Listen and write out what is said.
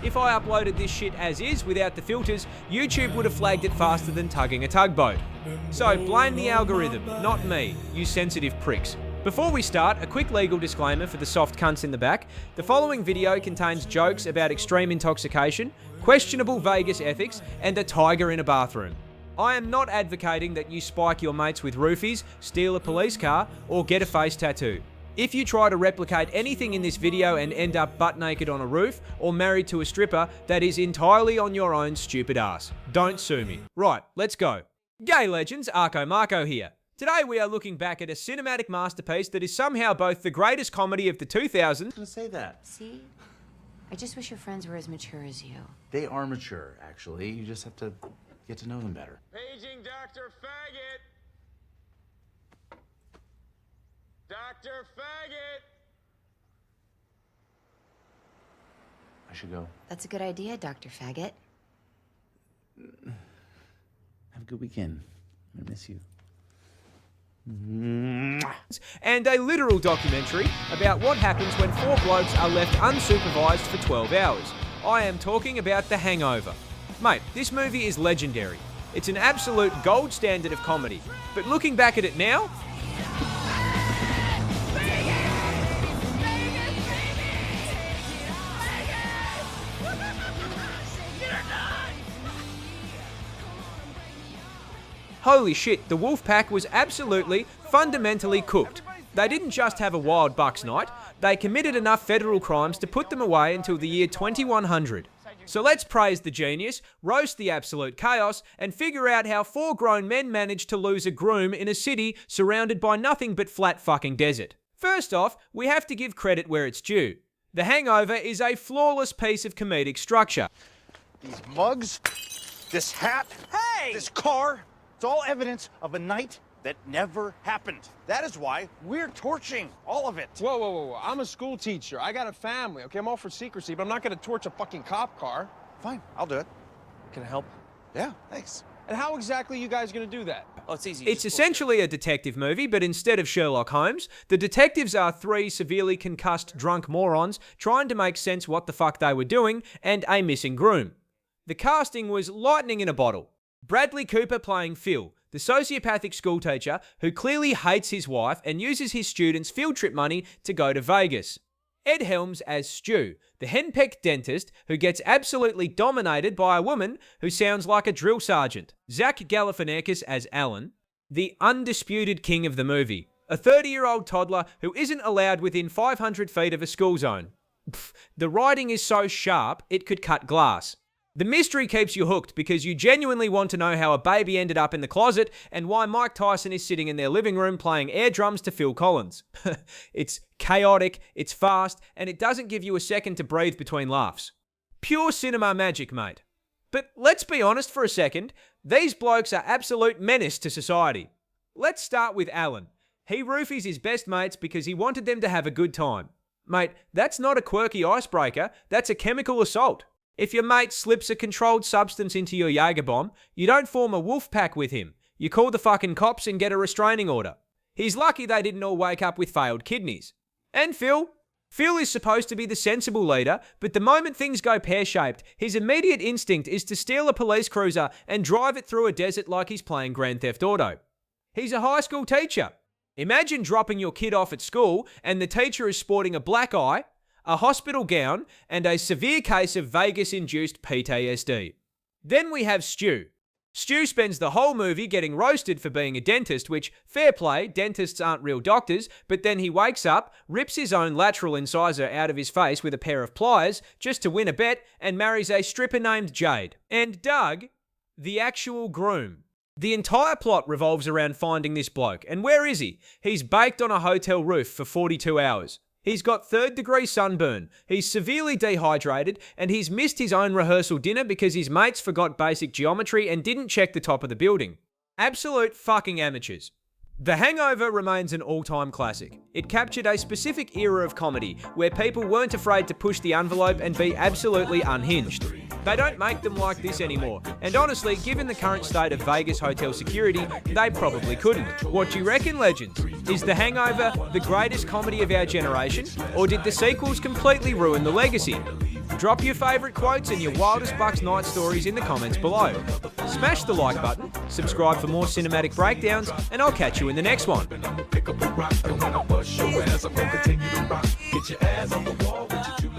If I uploaded this shit as is without the filters, YouTube would have flagged it faster than tugging a tugboat. So blame the algorithm, not me, you sensitive pricks. Before we start, a quick legal disclaimer for the soft cunts in the back. The following video contains jokes about extreme intoxication, questionable Vegas ethics, and a tiger in a bathroom. I am not advocating that you spike your mates with roofies, steal a police car, or get a face tattoo. If you try to replicate anything in this video and end up butt naked on a roof or married to a stripper, that is entirely on your own stupid ass. Don't sue me. Right, let's go. Gay legends, Arco Marco here. Today we are looking back at a cinematic masterpiece that is somehow both the greatest comedy of the 2000s. I was gonna say that. See? I just wish your friends were as mature as you. They are mature, actually. You just have to get to know them better. Paging Dr. Faggot! Dr. Faggot! I should go. That's a good idea, Dr. Faggot. Have a good weekend. I miss you. And a literal documentary about what happens when 4 blokes are left unsupervised for 12 hours. I am talking about The Hangover. Mate, this movie is legendary. It's an absolute gold standard of comedy. But looking back at it now, holy shit, the Wolfpack was absolutely, fundamentally cooked. They didn't just have a wild bucks night, they committed enough federal crimes to put them away until the year 2100. So let's praise the genius, roast the absolute chaos, and figure out how 4 grown men managed to lose a groom in a city surrounded by nothing but flat fucking desert. First off, we have to give credit where it's due. The Hangover is a flawless piece of comedic structure. These mugs, this hat, this car, it's all evidence of a night that never happened. That is why we're torching all of it. Whoa, whoa, whoa, whoa. I'm a school teacher. I got a family, okay? I'm all for secrecy, but I'm not gonna torch a fucking cop car. Fine, I'll do it. Can I help? Yeah, thanks. And how exactly are you guys gonna do that? Oh, it's easy. It's essentially a detective movie, but instead of Sherlock Holmes, the detectives are 3 severely concussed drunk morons trying to make sense what the fuck they were doing and a missing groom. The casting was lightning in a bottle. Bradley Cooper playing Phil, the sociopathic schoolteacher who clearly hates his wife and uses his students' field trip money to go to Vegas. Ed Helms as Stu, the henpecked dentist who gets absolutely dominated by a woman who sounds like a drill sergeant. Zach Galifianakis as Alan, the undisputed king of the movie, a 30-year-old toddler who isn't allowed within 500 feet of a school zone. The writing is so sharp it could cut glass. The mystery keeps you hooked because you genuinely want to know how a baby ended up in the closet and why Mike Tyson is sitting in their living room playing air drums to Phil Collins. It's chaotic, it's fast, and it doesn't give you a second to breathe between laughs. Pure cinema magic, mate. But let's be honest for a second, these blokes are absolute menace to society. Let's start with Alan. He roofies his best mates because he wanted them to have a good time. Mate, that's not a quirky icebreaker, that's a chemical assault. If your mate slips a controlled substance into your Jaeger bomb, you don't form a wolf pack with him. You call the fucking cops and get a restraining order. He's lucky they didn't all wake up with failed kidneys. And Phil? Phil is supposed to be the sensible leader, but the moment things go pear-shaped, his immediate instinct is to steal a police cruiser and drive it through a desert like he's playing Grand Theft Auto. He's a high school teacher. Imagine dropping your kid off at school and the teacher is sporting a black eye, a hospital gown, and a severe case of Vegas-induced PTSD. Then we have Stu. Stu spends the whole movie getting roasted for being a dentist, which, fair play, dentists aren't real doctors, but then he wakes up, rips his own lateral incisor out of his face with a pair of pliers just to win a bet, and marries a stripper named Jade. And Doug, the actual groom. The entire plot revolves around finding this bloke, and where is he? He's baked on a hotel roof for 42 hours. He's got 3rd-degree sunburn, he's severely dehydrated, and he's missed his own rehearsal dinner because his mates forgot basic geometry and didn't check the top of the building. Absolute fucking amateurs. The Hangover remains an all-time classic. It captured a specific era of comedy where people weren't afraid to push the envelope and be absolutely unhinged. They don't make them like this anymore, and honestly, given the current state of Vegas hotel security, they probably couldn't. What do you reckon, legends? Is The Hangover the greatest comedy of our generation, or did the sequels completely ruin the legacy? Drop your favourite quotes and your wildest Bucks night stories in the comments below. Smash the like button, subscribe for more cinematic breakdowns, and I'll catch you in the next one. Pick up a rock, and when I bust your ass, I'm gonna continue to rock. Get your ass on the wall with your